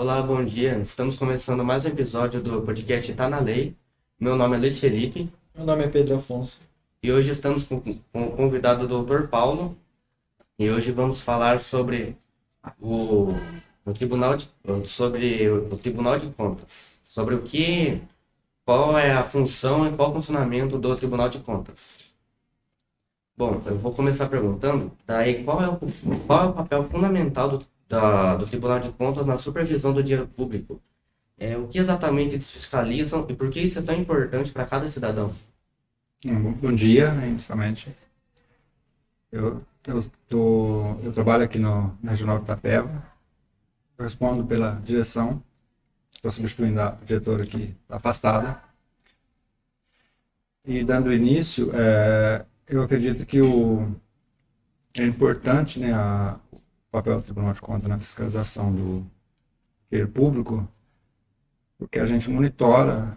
Olá, bom dia. Estamos começando mais um episódio do podcast Tá na Lei. Meu nome é Luiz Felipe Meu nome é Pedro Afonso. e hoje estamos com o convidado Dr. Paulo e hoje vamos falar sobre o, o Tribunal de Contas, sobre qual é a função e qual o funcionamento do Tribunal de Contas. Bom, eu vou começar perguntando, daí qual é o papel fundamental do Tribunal de Contas na supervisão do dinheiro público? O que exatamente eles fiscalizam e por que isso é tão importante para cada cidadão? Bom dia, né, inicialmente. Eu trabalho aqui na Regional de Itapeva. Eu respondo pela direção. Estou substituindo a diretora que está afastada. E dando início, eu acredito que é importante, né, o papel do Tribunal de Contas na fiscalização do dinheiro público, porque a gente monitora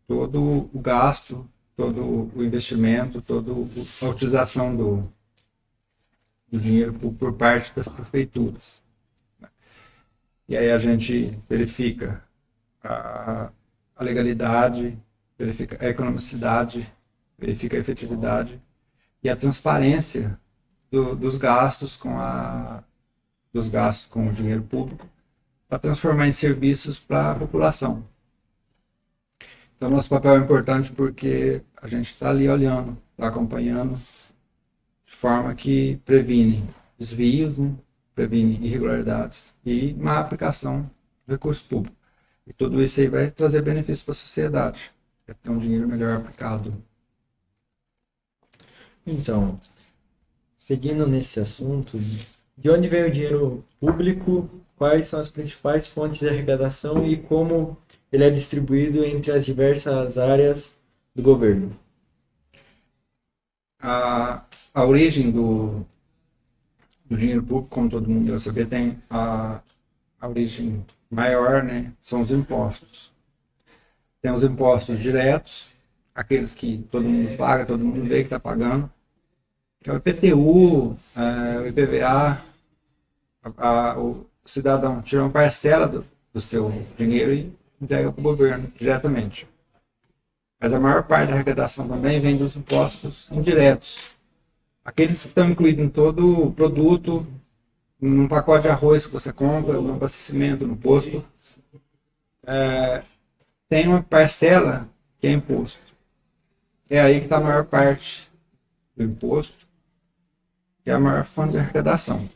todo o gasto, todo o investimento, toda a utilização do dinheiro por parte das prefeituras. E aí a gente verifica a legalidade, verifica a economicidade, verifica a efetividade e a transparência dos gastos com o dinheiro público para transformar em serviços para a população. Então, nosso papel é importante porque a gente está ali olhando, está acompanhando, de forma que previne desvios, né? Previne irregularidades e má aplicação do recurso público. E tudo isso aí vai trazer benefícios para a sociedade, vai ter um dinheiro melhor aplicado. Então, seguindo nesse assunto, de onde vem o dinheiro público, quais são as principais fontes de arrecadação e como ele é distribuído entre as diversas áreas do governo? A origem do dinheiro público, como todo mundo deve saber, tem a origem maior, né? São os impostos. Tem os impostos diretos, aqueles que todo mundo paga, todo mundo vê que está pagando, que é o IPTU, o IPVA. O cidadão tira uma parcela do seu dinheiro e entrega para o governo diretamente. Mas a maior parte da arrecadação também vem dos impostos indiretos. Aqueles que estão incluídos em todo o produto, num pacote de arroz que você compra, no abastecimento, no posto, tem uma parcela que é imposto. É aí que está a maior parte do imposto, que é a maior fonte de arrecadação.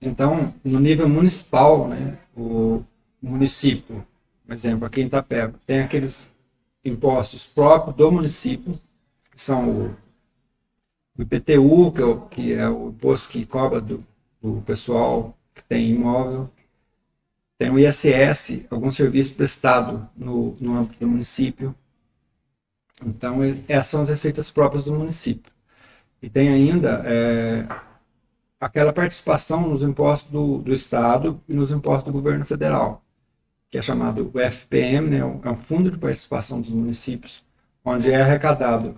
Então, no nível municipal, né, o município, por exemplo, aqui em Itapeva, tem aqueles impostos próprios do município, que são o IPTU, que é o imposto que cobra do pessoal que tem imóvel. Tem o ISS, algum serviço prestado no âmbito do município. Então, essas são as receitas próprias do município. E tem ainda aquela participação nos impostos do Estado e nos impostos do governo federal, que é chamado o FPM, né? É um fundo de participação dos municípios, onde é arrecadado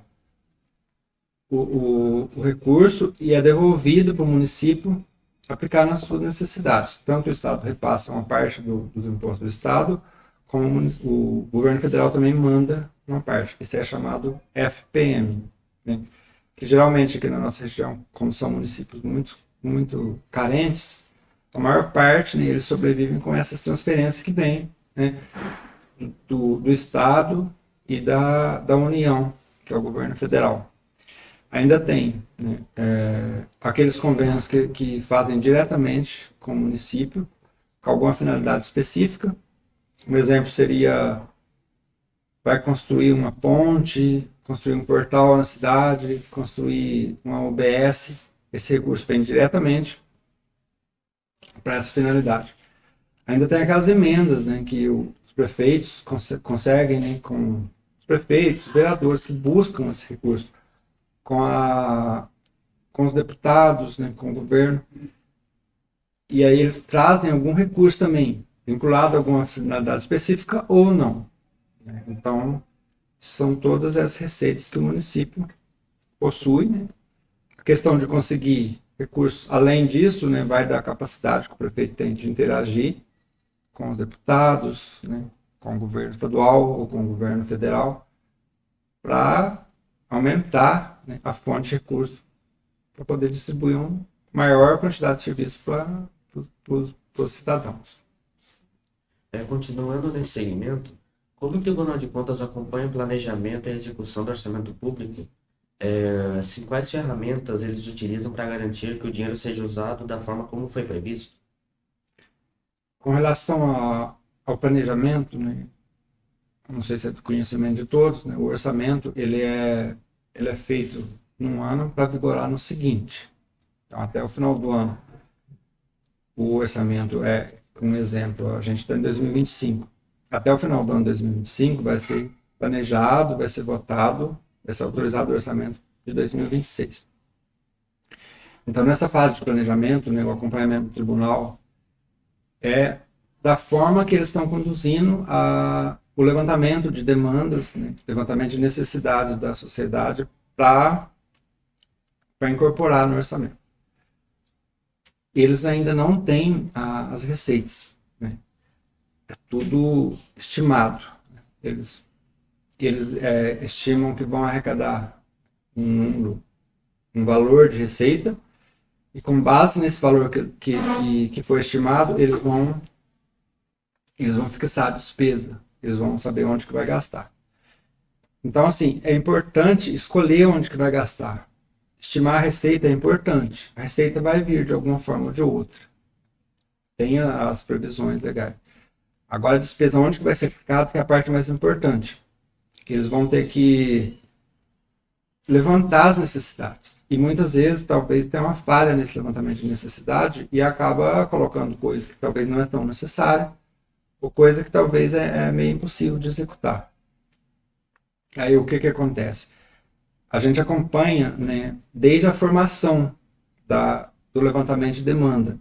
o recurso e é devolvido para o município aplicar nas suas necessidades. Tanto o Estado repassa uma parte dos impostos do Estado, como o governo federal também manda uma parte. Isso é chamado FPM, né? Que geralmente aqui na nossa região, como são municípios muito carentes, a maior parte, né, eles sobrevivem com essas transferências que vêm, né, do Estado e da União, que é o governo federal. Ainda tem, né, aqueles convênios que fazem diretamente com o município, com alguma finalidade específica. Um exemplo seria, vai construir uma ponte, construir um portal na cidade, construir uma UBS. Esse recurso vem diretamente para essa finalidade. Ainda tem aquelas emendas, né, que os prefeitos conseguem, né, com os prefeitos, os vereadores que buscam esse recurso com os deputados, né, com o governo. E aí eles trazem algum recurso também, vinculado a alguma finalidade específica ou não. Então, são todas as receitas que o município possui, né? A questão de conseguir recursos além disso, né, vai da capacidade que o prefeito tem de interagir com os deputados, né, com o governo estadual ou com o governo federal, para aumentar, né, a fonte de recursos para poder distribuir uma maior quantidade de serviços para os cidadãos. Continuando nesse segmento, como o Tribunal de Contas acompanha o planejamento e a execução do orçamento público? Assim, quais ferramentas eles utilizam para garantir que o dinheiro seja usado da forma como foi previsto? Com relação ao planejamento, né, não sei se é do conhecimento de todos, né, o orçamento ele é feito num ano para vigorar no seguinte. Então, até o final do ano, o orçamento um exemplo, a gente está em 2025. Até o final do ano de 2025 vai ser planejado, vai ser votado, vai ser autorizado o orçamento de 2026. Então, nessa fase de planejamento, né, o acompanhamento do tribunal é da forma que eles estão conduzindo o levantamento de demandas, né, levantamento de necessidades da sociedade para incorporar no orçamento. Eles ainda não têm as receitas, né? É tudo estimado. Eles estimam que vão arrecadar um valor de receita e com base nesse valor que foi estimado, eles vão fixar a despesa, eles vão saber onde que vai gastar. Então, assim, é importante escolher onde que vai gastar. Estimar a receita é importante. A receita vai vir de alguma forma ou de outra. Tem as previsões legais. Agora, a despesa onde que vai ser aplicada, que é a parte mais importante. Que eles vão ter que levantar as necessidades. E muitas vezes, talvez, tenha uma falha nesse levantamento de necessidade e acaba colocando coisa que talvez não é tão necessária ou coisa que talvez é meio impossível de executar. Aí, o que acontece? A gente acompanha, né, desde a formação do levantamento de demanda.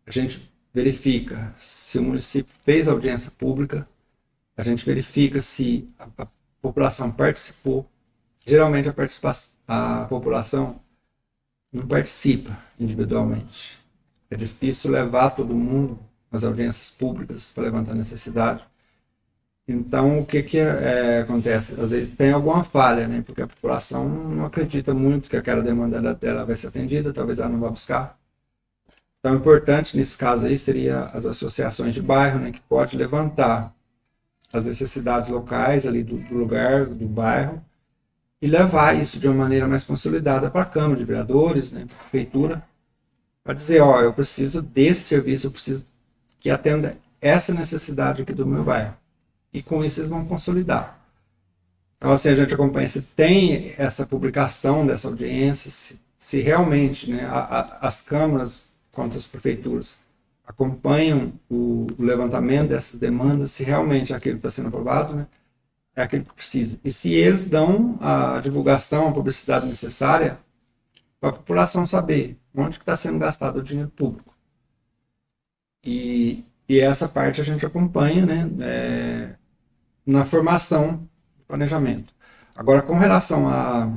A gente verifica se o município fez audiência pública, a gente verifica se a população participou. Geralmente a população não participa individualmente. É difícil levar todo mundo às audiências públicas para levantar necessidade. Então, o que acontece? Às vezes tem alguma falha, né? Porque a população não acredita muito que aquela demanda dela vai ser atendida, talvez ela não vá buscar. Então, importante nesse caso aí seria as associações de bairro, né? Que pode levantar as necessidades locais ali do lugar, do bairro, e levar isso de uma maneira mais consolidada para a Câmara de Vereadores, né? Para a Prefeitura, para dizer, eu preciso desse serviço, eu preciso que atenda essa necessidade aqui do meu bairro. E com isso eles vão consolidar. Então, assim, a gente acompanha se tem essa publicação dessa audiência, se realmente, né, as câmaras quanto as prefeituras acompanham o levantamento dessas demandas, se realmente aquilo que está sendo aprovado, né, é aquilo que precisa. E se eles dão a divulgação, a publicidade necessária para a população saber onde que está sendo gastado o dinheiro público. E essa parte a gente acompanha, né, na formação do planejamento. Agora, com relação à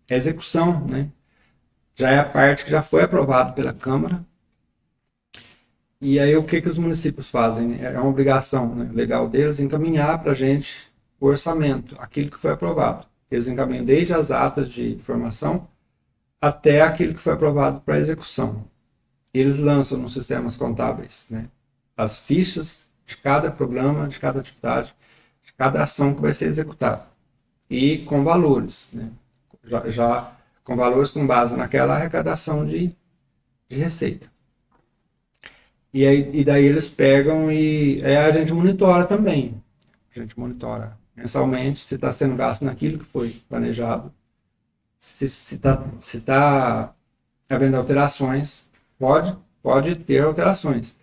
execução, né, já é a parte que já foi aprovada pela Câmara. E aí o que os municípios fazem? É uma obrigação, né, legal deles encaminhar para a gente o orçamento, aquilo que foi aprovado. Eles encaminham desde as atas de formação até aquilo que foi aprovado para execução. Eles lançam nos sistemas contábeis, né, as fichas de cada programa, de cada atividade, de cada ação que vai ser executada. E com valores, né, já com valores com base naquela arrecadação de receita. E daí eles pegam e a gente monitora também. A gente monitora mensalmente se está sendo gasto naquilo que foi planejado, se está havendo alterações. Pode ter alterações,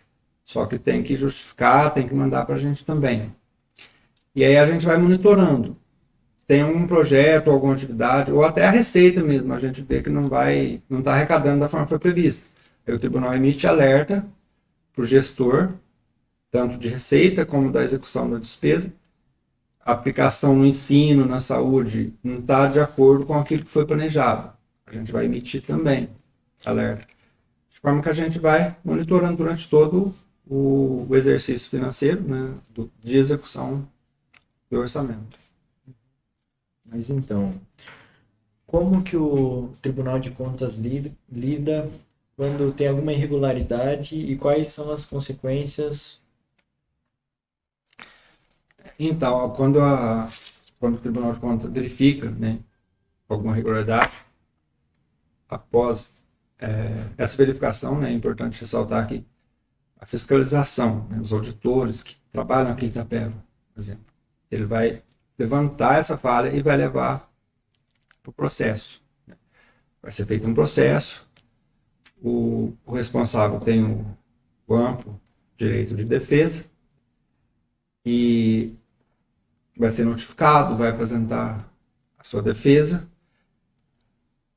só que tem que justificar, tem que mandar para a gente também. E aí a gente vai monitorando. Tem um projeto, alguma atividade, ou até a receita mesmo, a gente vê que não está arrecadando da forma que foi prevista. Aí o tribunal emite alerta para o gestor, tanto de receita como da execução da despesa. A aplicação no ensino, na saúde, não está de acordo com aquilo que foi planejado. A gente vai emitir também alerta. De forma que a gente vai monitorando durante todo o exercício financeiro, né, de execução do orçamento. Mas então, como que o Tribunal de Contas lida quando tem alguma irregularidade e quais são as consequências? Então, quando o Tribunal de Contas verifica, né, alguma irregularidade, após essa verificação, né, é importante ressaltar que a fiscalização, né, os auditores que trabalham aqui em Itapeva, por exemplo, ele vai levantar essa falha e vai levar para o processo. Né? Vai ser feito um processo, o responsável tem o amplo direito de defesa e vai ser notificado, vai apresentar a sua defesa.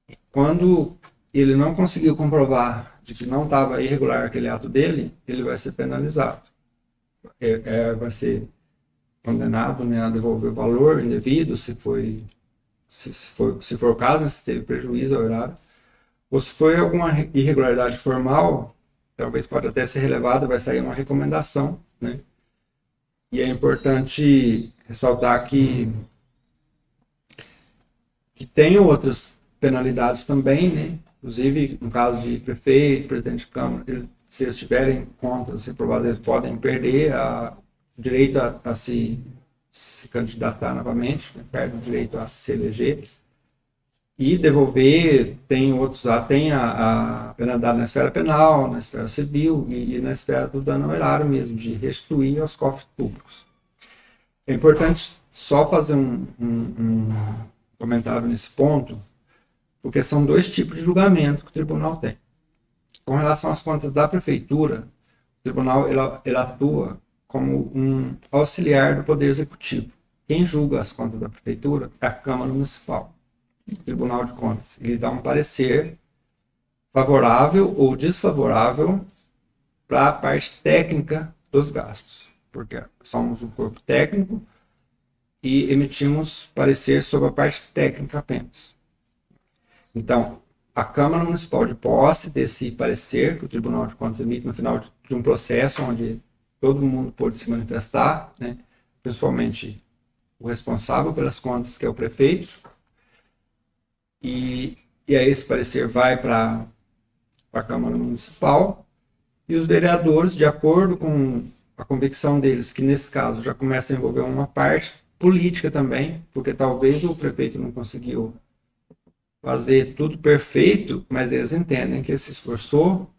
E quando ele não conseguiu comprovar de que não estava irregular aquele ato dele, ele vai ser penalizado. Vai ser condenado, né, a devolver o valor indevido, se for o caso, né, se teve prejuízo ao erário, ou se foi alguma irregularidade formal, talvez pode até ser relevada, vai sair uma recomendação, né? E é importante ressaltar que tem outras penalidades também, né? Inclusive, no caso de prefeito, presidente de Câmara, se eles tiverem contas reprovadas, eles podem perder o direito a se candidatar novamente, né? Perde o direito a se eleger. E devolver, tem a penalidade na esfera penal, na esfera civil e na esfera do dano ao erário mesmo, de restituir aos cofres públicos. É importante só fazer um comentário nesse ponto, porque são dois tipos de julgamento que o tribunal tem. Com relação às contas da prefeitura, o tribunal ele atua como um auxiliar do Poder Executivo. Quem julga as contas da prefeitura é a Câmara Municipal. O Tribunal de Contas, ele dá um parecer favorável ou desfavorável para a parte técnica dos gastos, porque somos um corpo técnico e emitimos parecer sobre a parte técnica apenas. Então, a Câmara Municipal, de posse desse parecer que o Tribunal de Contas emite no final de um processo onde todo mundo pôde se manifestar, né, principalmente o responsável pelas contas, que é o prefeito, e aí esse parecer vai para a Câmara Municipal e os vereadores, de acordo com a convicção deles, que nesse caso já começa a envolver uma parte política também, porque talvez o prefeito não conseguiu fazer tudo perfeito, mas eles entendem que ele se esforçou,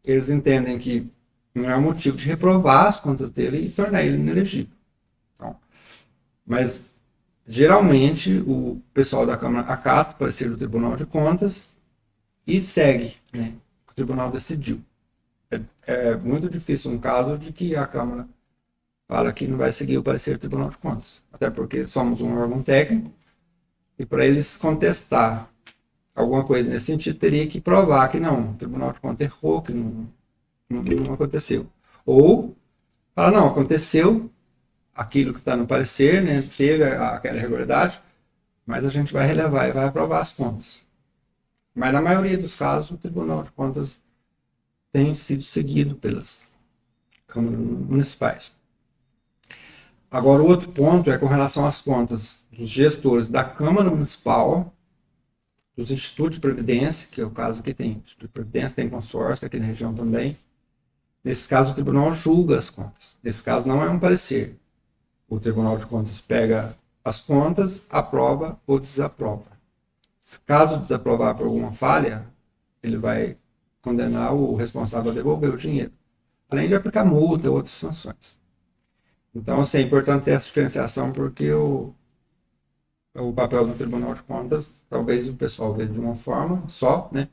eles entendem que não é um motivo de reprovar as contas dele e tornar ele inelegível. Então, mas geralmente, o pessoal da Câmara acata o parecer do Tribunal de Contas e segue, né, o que o Tribunal decidiu. É muito difícil um caso de que a Câmara fala que não vai seguir o parecer do Tribunal de Contas. Até porque somos um órgão técnico e para eles contestar alguma coisa nesse sentido, teria que provar que não, o Tribunal de Contas errou, que não aconteceu. Ou falar, não, aconteceu aquilo que está no parecer, né, teve aquela irregularidade, mas a gente vai relevar e vai aprovar as contas. Mas na maioria dos casos, o Tribunal de Contas tem sido seguido pelas câmaras municipais. Agora, o outro ponto é com relação às contas dos gestores da Câmara Municipal, dos institutos de previdência, que é o caso que tem Instituto de Previdência, tem consórcio aqui na região também. Nesse caso, o tribunal julga as contas. Nesse caso, não é um parecer. O Tribunal de Contas pega as contas, aprova ou desaprova. Caso desaprovar por alguma falha, ele vai condenar o responsável a devolver o dinheiro, além de aplicar multa e outras sanções. Então, assim, é importante ter essa diferenciação, porque o papel do Tribunal de Contas, talvez o pessoal veja de uma forma só, né?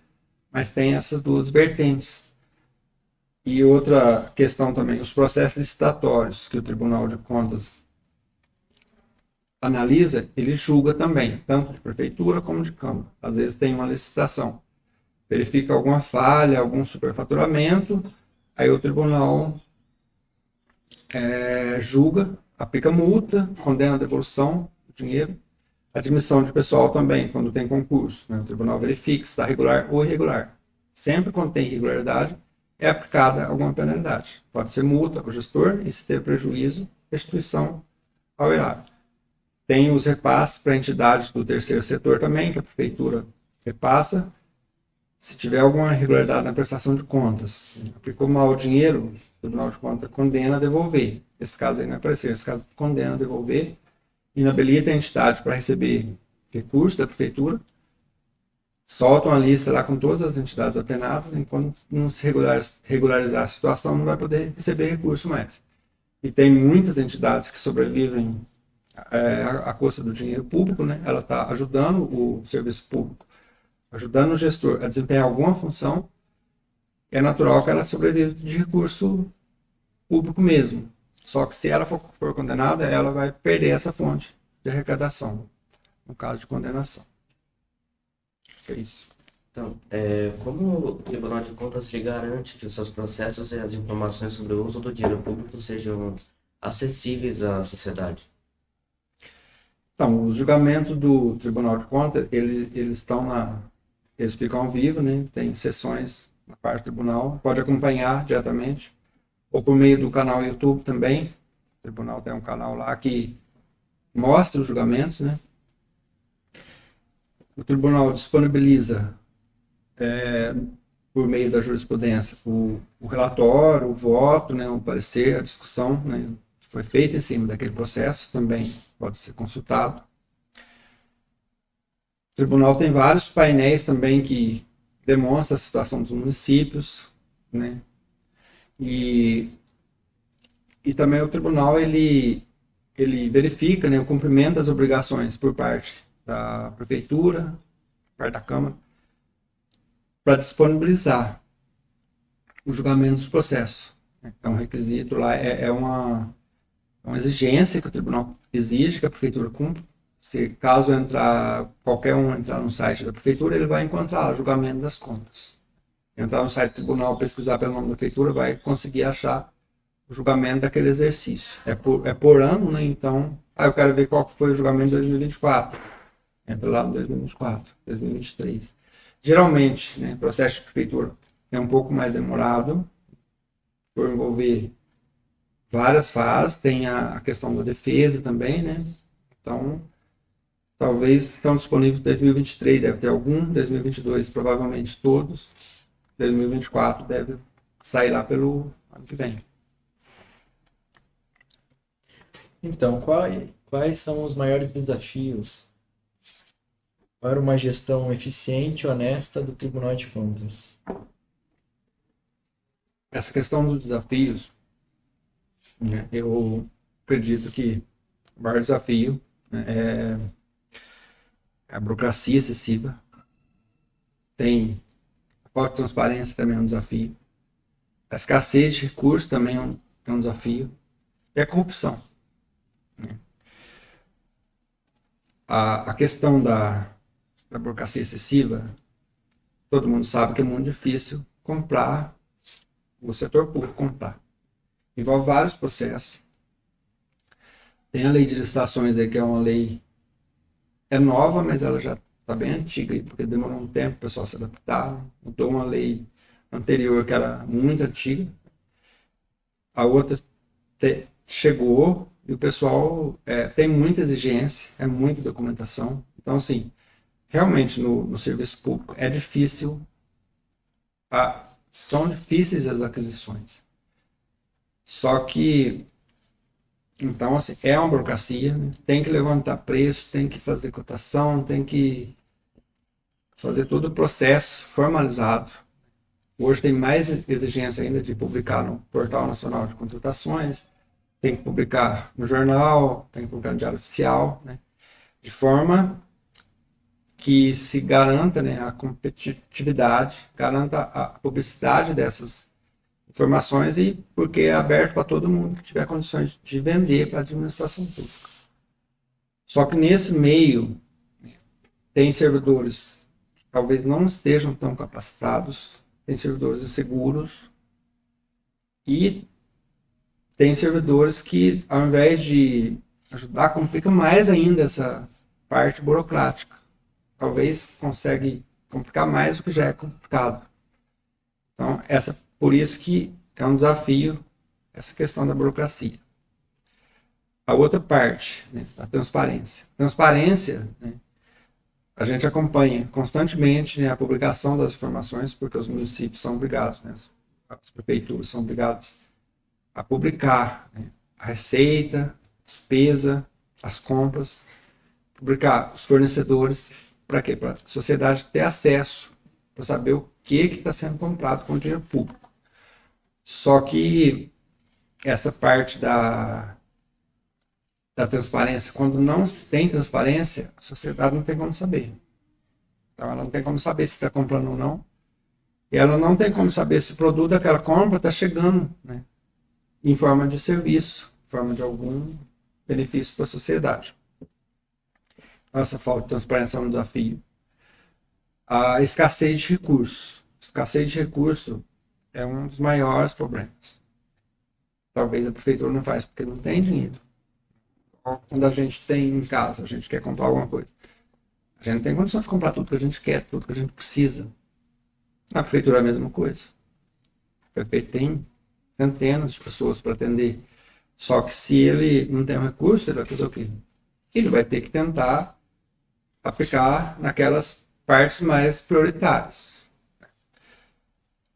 Mas tem essas duas vertentes. E outra questão também, os processos licitatórios que o Tribunal de Contas analisa, ele julga também, tanto de prefeitura como de Câmara. Às vezes tem uma licitação, verifica alguma falha, algum superfaturamento, aí o tribunal julga, aplica multa, condena a devolução do dinheiro, admissão de pessoal também, quando tem concurso, né? O tribunal verifica se está regular ou irregular. Sempre quando tem irregularidade, é aplicada alguma penalidade. Pode ser multa ao gestor e, se ter prejuízo, restituição ao erário. Tem os repasses para entidades do terceiro setor também, que a prefeitura repassa. Se tiver alguma irregularidade na prestação de contas, aplicou mal o dinheiro, o Tribunal de Contas condena a devolver. Esse caso aí não é aparecer, esse caso condena a devolver, inabilita a entidade para receber recurso da prefeitura, soltam a lista lá com todas as entidades apenadas, enquanto não se regularizar a situação, não vai poder receber recurso mais. E tem muitas entidades que sobrevivem à custa do dinheiro público, né? Ela está ajudando o serviço público, ajudando o gestor a desempenhar alguma função, é natural que ela sobreviva de recurso público mesmo. Só que se ela for condenada, ela vai perder essa fonte de arrecadação, no caso de condenação. É isso. Então, como o Tribunal de Contas lhe garante que os seus processos e as informações sobre o uso do dinheiro público sejam acessíveis à sociedade? Então, os julgamentos do Tribunal de Contas, eles ficam ao vivo, né? Tem sessões na parte do tribunal, pode acompanhar diretamente, ou por meio do canal YouTube também. O tribunal tem um canal lá que mostra os julgamentos, né? O tribunal disponibiliza, por meio da jurisprudência, o relatório, o voto, né, o parecer, a discussão, né, que foi feita em cima daquele processo, também pode ser consultado. O tribunal tem vários painéis também que demonstram a situação dos municípios, né? E também o tribunal ele verifica, né, o cumprimento das obrigações por parte da prefeitura, por parte da Câmara, para disponibilizar o julgamento dos processos. É um requisito lá, é uma exigência que o tribunal exige que a prefeitura cumpra. Se caso qualquer um entrar no site da prefeitura, ele vai encontrar o julgamento das contas. Entrar no site do tribunal, pesquisar pelo nome da prefeitura, vai conseguir achar o julgamento daquele exercício. É por ano, né? Então, eu quero ver qual foi o julgamento de 2024. Entra lá no 2024, 2023. Geralmente, né, o processo de prefeitura é um pouco mais demorado, por envolver várias fases, tem a questão da defesa também, né? Então, talvez estão disponíveis em 2023, deve ter algum, 2022 provavelmente todos, 2024 deve sair lá pelo ano que vem. Então, quais são os maiores desafios para uma gestão eficiente e honesta do Tribunal de Contas? Essa questão dos desafios, né, eu acredito que o maior desafio, né, é a burocracia excessiva. Tem a falta de transparência também é um desafio. A escassez de recursos também é um desafio. E a corrupção. Né? A questão da burocracia excessiva, todo mundo sabe que é muito difícil comprar, o setor público comprar. Envolve vários processos. Tem a lei de licitações aí, que é uma lei nova, mas ela já está bem antiga, porque demorou um tempo para o pessoal se adaptar. Mudou uma lei anterior que era muito antiga. A outra chegou e o pessoal tem muita exigência, é muita documentação. Então, assim, realmente no serviço público é difícil, são difíceis as aquisições. Só que, então, assim, é uma burocracia, né? Tem que levantar preço, tem que fazer cotação, tem que fazer todo o processo formalizado. Hoje tem mais exigência ainda de publicar no Portal Nacional de Contratações, tem que publicar no jornal, tem que publicar no Diário Oficial, né? De forma que se garanta, né, a competitividade, garanta a publicidade dessas informações e porque é aberto para todo mundo que tiver condições de vender para a administração pública. Só que nesse meio tem servidores que talvez não estejam tão capacitados, tem servidores inseguros e tem servidores que, ao invés de ajudar, complica mais ainda essa parte burocrática. Talvez consegue complicar mais do que já é complicado. Então, essa por isso que é um desafio essa questão da burocracia. A outra parte, né, a transparência. Transparência, né, a gente acompanha constantemente, né, a publicação das informações, porque os municípios são obrigados, né, as prefeituras são obrigadas a publicar, né, a receita, despesa, as compras, publicar os fornecedores, para quê? Para a sociedade ter acesso, para saber o que está sendo comprado com o dinheiro público. Só que essa parte da transparência, quando não se tem transparência, a sociedade não tem como saber. Então, ela não tem como saber se está comprando ou não. E ela não tem como saber se o produto daquela compra está chegando, né, em forma de serviço, em forma de algum benefício para a sociedade. Essa falta de transparência é um desafio. A escassez de recursos. Escassez de recursos é um dos maiores problemas. Talvez a prefeitura não faz porque não tem dinheiro. Quando a gente tem em casa, a gente quer comprar alguma coisa. A gente não tem condição de comprar tudo que a gente quer, tudo que a gente precisa. Na prefeitura é a mesma coisa. O prefeito tem centenas de pessoas para atender. Só que se ele não tem um recurso, ele vai fazer o quê? Ele vai ter que tentar aplicar naquelas partes mais prioritárias.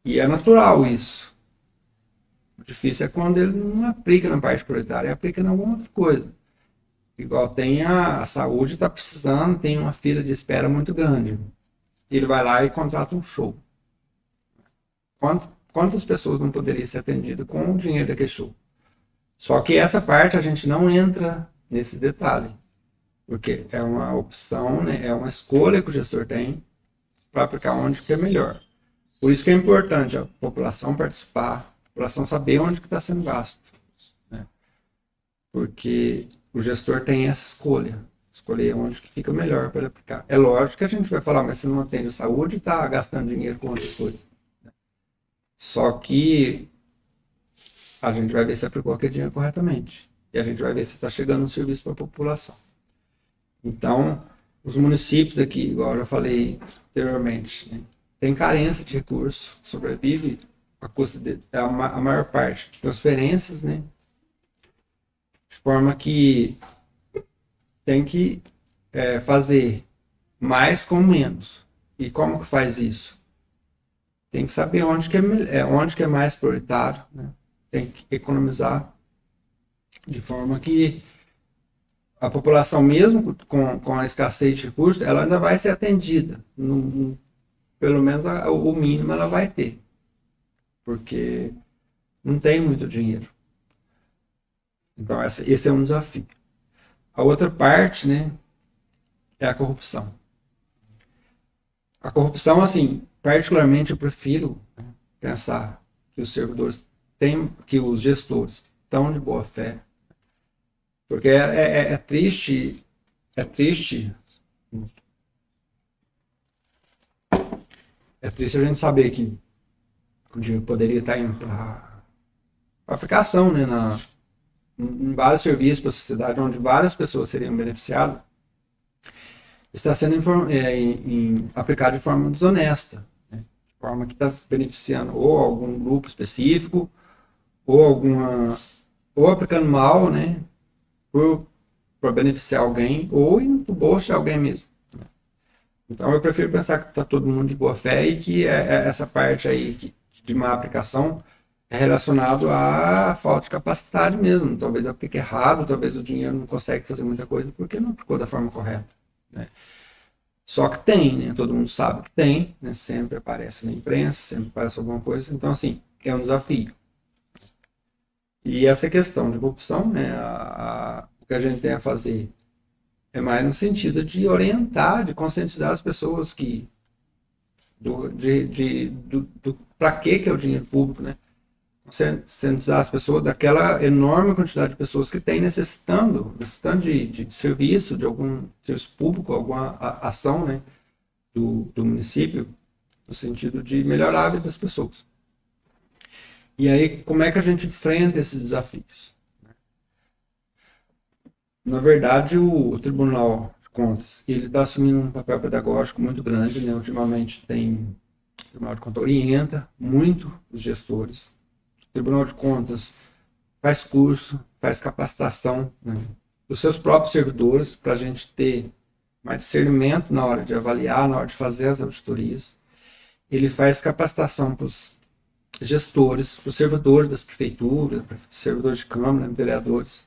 E é natural isso. O difícil é quando ele não aplica na parte prioritária, ele aplica em alguma outra coisa. Igual tem a saúde, está precisando, tem uma fila de espera muito grande. Ele vai lá e contrata um show. Quantas pessoas não poderiam ser atendidas com o dinheiro daquele show? Só que essa parte a gente não entra nesse detalhe. Porque é uma opção, né, é uma escolha que o gestor tem para aplicar onde que é melhor. Por isso que é importante a população participar, a população saber onde que está sendo gasto. Né? Porque o gestor tem essa escolher onde que fica melhor para ele aplicar. É lógico que a gente vai falar, mas você não atende saúde e está gastando dinheiro com outras coisas. Né? Só que a gente vai ver se aplicou aquele dinheiro corretamente. E a gente vai ver se está chegando um serviço para a população. Então, os municípios aqui, igual eu já falei anteriormente, né, tem carência de recursos, sobrevive a custa a maior parte de transferências, né, de forma que tem que fazer mais com menos. E como que faz isso? Tem que saber onde que é mais prioritário, né? Tem que economizar de forma que a população, mesmo com a escassez de recursos, ela ainda vai ser atendida. Pelo menos o mínimo ela vai ter. Porque não tem muito dinheiro. Então, esse é um desafio. A outra parte, né, é a corrupção. A corrupção, assim, particularmente eu prefiro, né, pensar que os servidores que os gestores estão de boa fé. Porque é triste a gente saber que o dinheiro poderia estar indo para aplicação, né, em vários serviços para a sociedade, onde várias pessoas seriam beneficiadas, está sendo aplicado de forma desonesta, né, de forma que está beneficiando ou algum grupo específico, ou aplicando mal, né, para beneficiar alguém, ou indo para o bolso de alguém mesmo. Então eu prefiro pensar que está todo mundo de boa fé e que essa parte aí de má aplicação é relacionado à falta de capacidade mesmo. Talvez aplique errado, talvez o dinheiro não consegue fazer muita coisa porque não aplicou da forma correta. Né? Só que tem, né? Todo mundo sabe que tem, né? Sempre aparece na imprensa, sempre aparece alguma coisa. Então, assim, é um desafio. E essa questão de corrupção, né? O que a gente tem a fazer é mais no sentido de orientar, de conscientizar as pessoas que para que é o dinheiro público, né? Conscientizar as pessoas daquela enorme quantidade de pessoas que tem necessitando de serviço, de algum serviço público, alguma ação, né, do município, no sentido de melhorar a vida das pessoas. E aí, como é que a gente enfrenta esses desafios? Na verdade, o Tribunal de Contas ele está assumindo um papel pedagógico muito grande, né? Ultimamente tem O Tribunal de Contas orienta muito os gestores. O Tribunal de Contas faz curso, faz capacitação, né, dos seus próprios servidores, para a gente ter mais discernimento na hora de avaliar, na hora de fazer as auditorias. Ele faz capacitação para os gestores, para os servidores das prefeituras, para os servidores de Câmara, vereadores,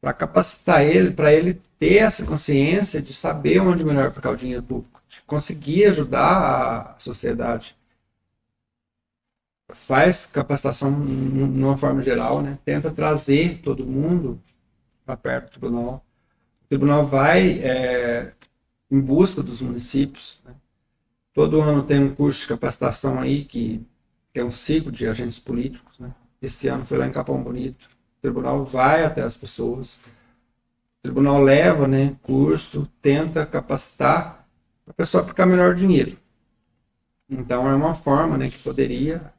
para capacitar ele, para ele ter essa consciência de saber onde melhor aplicar o dinheiro público, de conseguir ajudar a sociedade. Faz capacitação numa forma geral, né? Tenta trazer todo mundo para perto do tribunal. O tribunal vai em busca dos municípios, né? Todo ano tem um curso de capacitação aí, que é um ciclo de agentes políticos, né? Esse ano foi lá em Capão Bonito. O tribunal vai até as pessoas. O tribunal leva, né, curso, tenta capacitar para a pessoa aplicar melhor o dinheiro. Então é uma forma, né, que poderia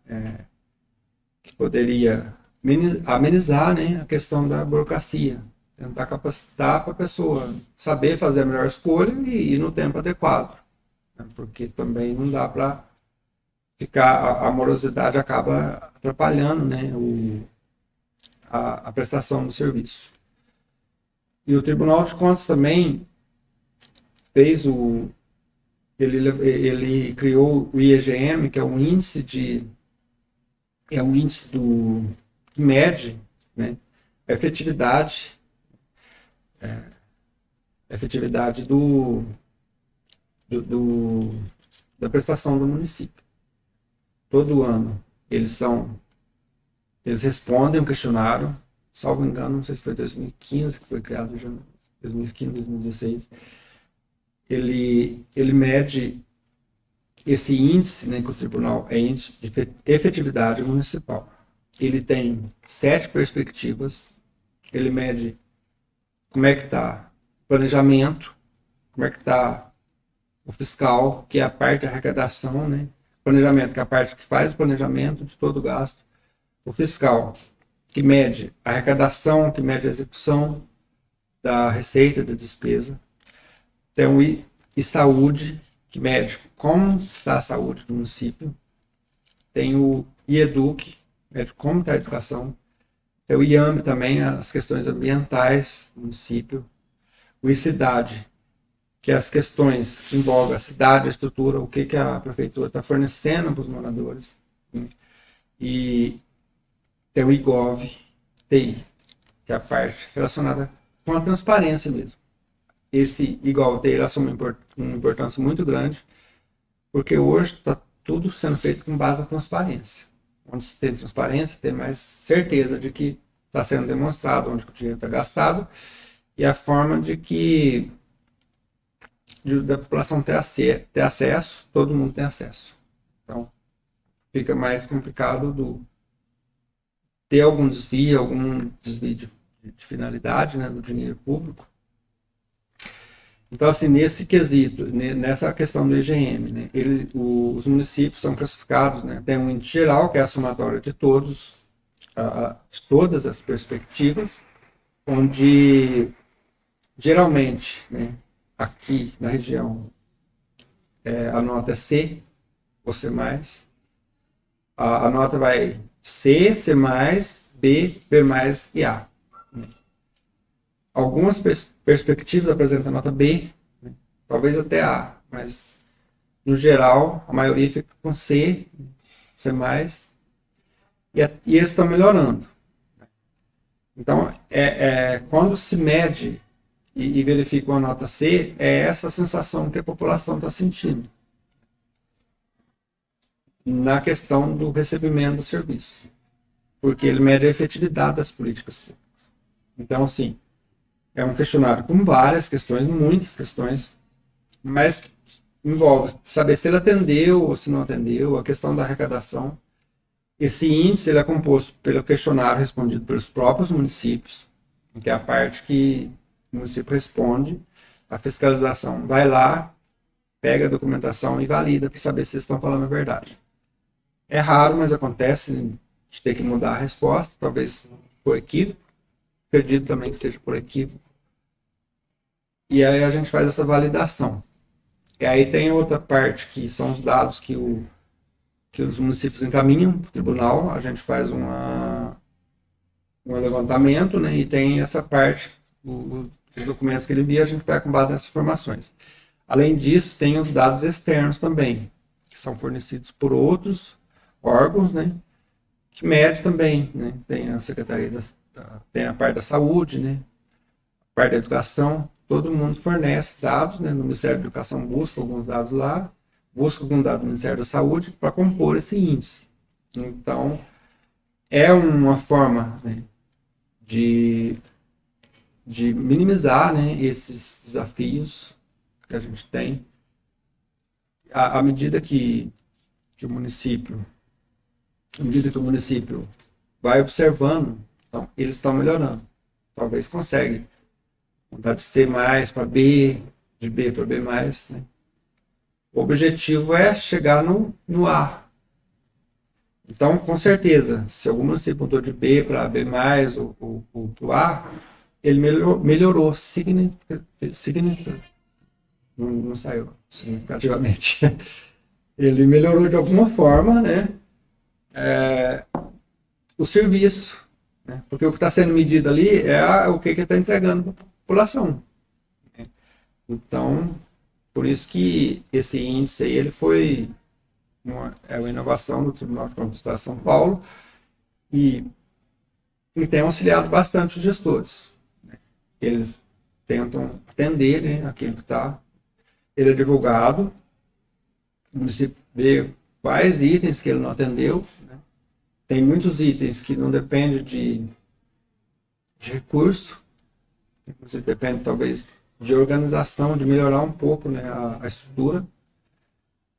amenizar, né, a questão da burocracia. Tentar capacitar para a pessoa saber fazer a melhor escolha e ir no tempo adequado. Né, porque também não dá para ficar, a morosidade acaba atrapalhando, né, a prestação do serviço. E o Tribunal de Contas também fez ele criou o IEGM, que é um índice que mede, né, a efetividade da prestação do município. Todo ano eles respondem um questionário, salvo engano, não sei se foi 2015 que foi criado, já 2015, 2016. Ele mede esse índice, né, que o tribunal é índice de efetividade municipal. Ele tem 7 perspectivas. Ele mede como é que está o planejamento, como é que está o fiscal, que é a parte da arrecadação, né? Planejamento, que é a parte que faz o planejamento de todo o gasto. O fiscal, que mede a arrecadação, que mede a execução da receita, da despesa. Tem o saúde, que mede como está a saúde do município. Tem o IEDUC, mede como está a educação. Tem o IAMB também, as questões ambientais do município. O ICIDAD, que é as questões que envolvem a cidade, a estrutura, o que a prefeitura está fornecendo para os moradores. E tem o IGOV, TI, que é a parte relacionada com a transparência mesmo. Esse IGOV, TI, assume uma importância muito grande, porque hoje está tudo sendo feito com base na transparência. Onde se tem transparência, tem mais certeza de que está sendo demonstrado onde o dinheiro está gastado e a forma da população ter acesso, todo mundo tem acesso. Então, fica mais complicado ter algum desvio de finalidade, né, do dinheiro público. Então, assim, nesse quesito, nessa questão do IGM, né, os municípios são classificados, né, tem um índice geral, que é a somatória de todas as perspectivas, onde, geralmente, né, aqui na região, a nota é C ou C+. A nota vai C, C+, B, B+, e A. Né. Algumas perspectivas apresentam nota B, né, talvez até A, mas no geral a maioria fica com C, C+, e eles estão melhorando. Então, quando se mede e verifica uma nota C, é essa sensação que a população está sentindo na questão do recebimento do serviço, porque ele mede a efetividade das políticas públicas. Então, assim, é um questionário com várias questões, muitas questões, mas envolve saber se ele atendeu ou se não atendeu, a questão da arrecadação. Esse índice ele é composto pelo questionário respondido pelos próprios municípios, que é a parte que o município responde, a fiscalização vai lá, pega a documentação e valida para saber se eles estão falando a verdade. É raro, mas acontece de ter que mudar a resposta, talvez por equívoco, acredito também que seja por equívoco. E aí a gente faz essa validação. E aí tem outra parte que são os dados que o que os municípios encaminham para o tribunal, a gente faz um levantamento, né, e tem essa parte, os documentos que ele envia, a gente pega com base nessas informações. Além disso, tem os dados externos também, que são fornecidos por outros órgãos, né, que mede também, né, tem a Secretaria tem a parte da saúde, né, a parte da educação, todo mundo fornece dados, né, no Ministério da Educação busca alguns dados lá, busca algum dado do Ministério da Saúde para compor esse índice. Então, é uma forma, né, de minimizar, né, esses desafios que a gente tem. À medida que o município vai observando, então, eles estão melhorando. Talvez conseguem mudar de C mais para B, de B para B mais, né? O objetivo é chegar no A. Então, com certeza, se algum município mudou de B para B+, ou A, ele melhorou não saiu significativamente. Ele melhorou de alguma forma, né, o serviço, né, porque o que está sendo medido ali é o que está entregando para a população. Né? Então, por isso que esse índice aí, ele foi uma inovação do Tribunal de Contas do Estado de São Paulo e tem auxiliado bastante os gestores. Né? Eles tentam atender, né, aquilo que está. Ele é divulgado, o município vê quais itens que ele não atendeu. Né? Tem muitos itens que não dependem de recurso, inclusive depende talvez de organização, de melhorar um pouco, né, a estrutura,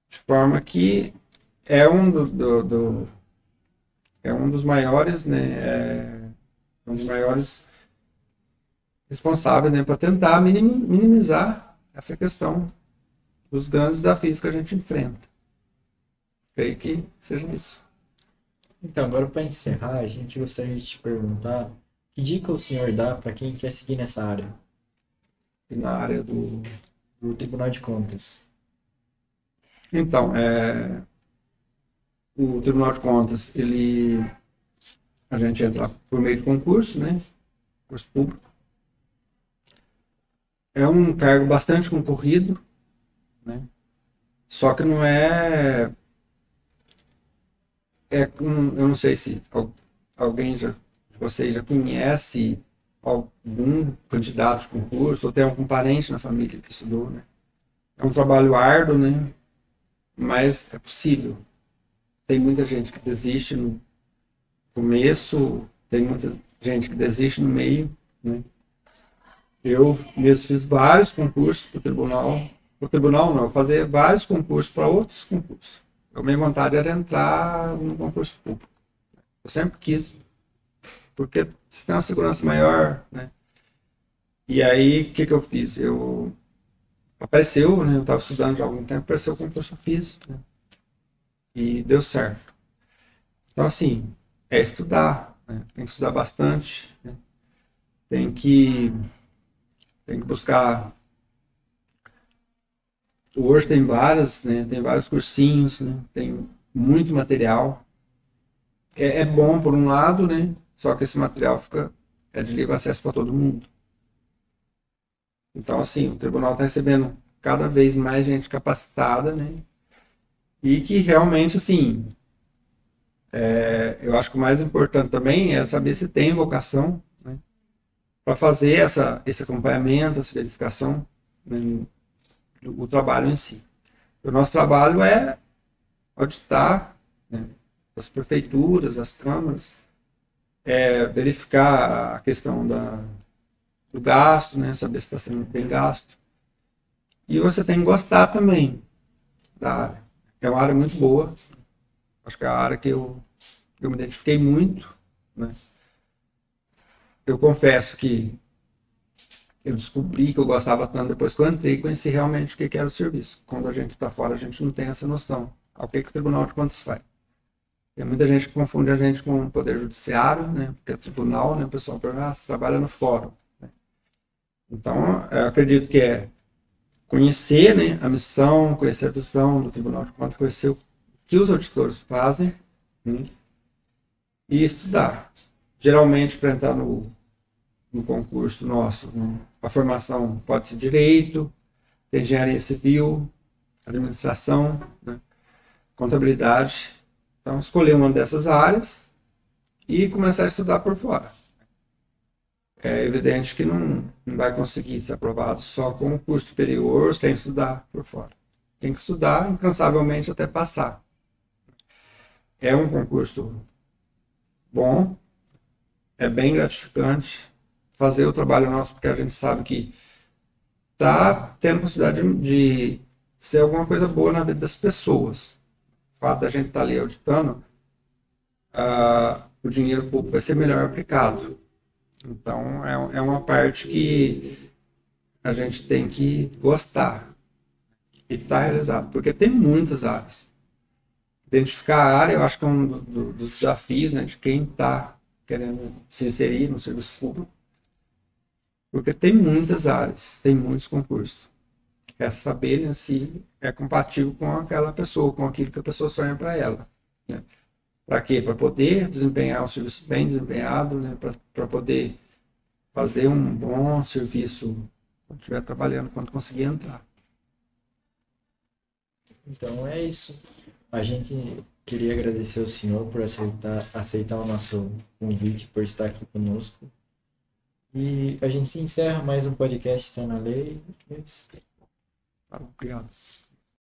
de forma que é um dos maiores, né, um dos maiores responsáveis, né, para tentar minimizar essa questão dos grandes desafios que a gente enfrenta. Creio que seja isso. Então, agora para encerrar, a gente gostaria de te perguntar que dica o senhor dá para quem quer seguir nessa área? Na área do Tribunal de Contas. Então, o Tribunal de Contas, a gente entra por meio de concurso, né? Concurso público. É um cargo bastante concorrido, né? Só que não eu não sei se alguém de vocês já conhece algum candidato de concurso ou tem algum parente na família que estudou, né? É um trabalho árduo, né? Mas é possível. Tem muita gente que desiste no começo, tem muita gente que desiste no meio, né? Eu mesmo fiz vários concursos para o tribunal não, fazer vários concursos para outros concursos. A minha vontade era entrar no concurso público. Eu sempre quis, porque você tem uma segurança maior, né? E aí, o que eu fiz? Apareceu, né? Eu estava estudando já há algum tempo, apareceu o concurso, eu fiz, né? E deu certo. Então, assim, é estudar, né? Tem que estudar bastante, né? Tem que buscar. Hoje tem né? Tem vários cursinhos, né? Tem muito material. É bom por um lado, né? Só que esse material é de livre acesso para todo mundo. Então, assim, o tribunal está recebendo cada vez mais gente capacitada, né? E que realmente, assim, eu acho que o mais importante também é saber se tem vocação, né, para fazer esse acompanhamento, essa verificação, né, do trabalho em si. O nosso trabalho é auditar, né, as prefeituras, as câmaras, verificar a questão do gasto, né, saber se está sendo bem gasto. E você tem que gostar também da área. É uma área muito boa. Acho que é a área que eu me identifiquei muito, né? Eu confesso que eu descobri que eu gostava tanto depois que eu entrei e conheci realmente o que era o serviço. Quando a gente está fora, a gente não tem essa noção. O que o Tribunal de Contas faz? Tem muita gente que confunde a gente com o Poder Judiciário, né? Porque é tribunal, né? O pessoal pergunta, você trabalha no fórum, né? Então, eu acredito que conhecer, né, a missão, conhecer a visão do Tribunal de Contas, conhecer o que os auditores fazem, né? E estudar. Geralmente, para entrar no concurso nosso, né? A formação pode ser direito, tem engenharia civil, administração, né? Contabilidade. Então, escolher uma dessas áreas e começar a estudar por fora. É evidente que não vai conseguir ser aprovado só com o curso superior sem estudar por fora. Tem que estudar incansavelmente até passar. É um concurso bom, é bem gratificante fazer o trabalho nosso, porque a gente sabe que está tendo possibilidade de ser alguma coisa boa na vida das pessoas. O fato da gente estar ali auditando, o dinheiro público vai ser melhor aplicado. Então, é uma parte que a gente tem que gostar e estar realizado, porque tem muitas áreas. Identificar a área, eu acho que é um dos desafios, né, de quem está querendo se inserir no serviço público, porque tem muitas áreas, tem muitos concursos. É saber se é compatível com aquela pessoa, com aquilo que a pessoa sonha para ela. Né? Para quê? Para poder desempenhar um serviço bem desempenhado, né? Para poder fazer um bom serviço quando estiver trabalhando, quando conseguir entrar. Então é isso. A gente queria agradecer ao senhor por aceitar o nosso convite, por estar aqui conosco. E a gente encerra mais um podcast Está na Lei. Tá, obrigado.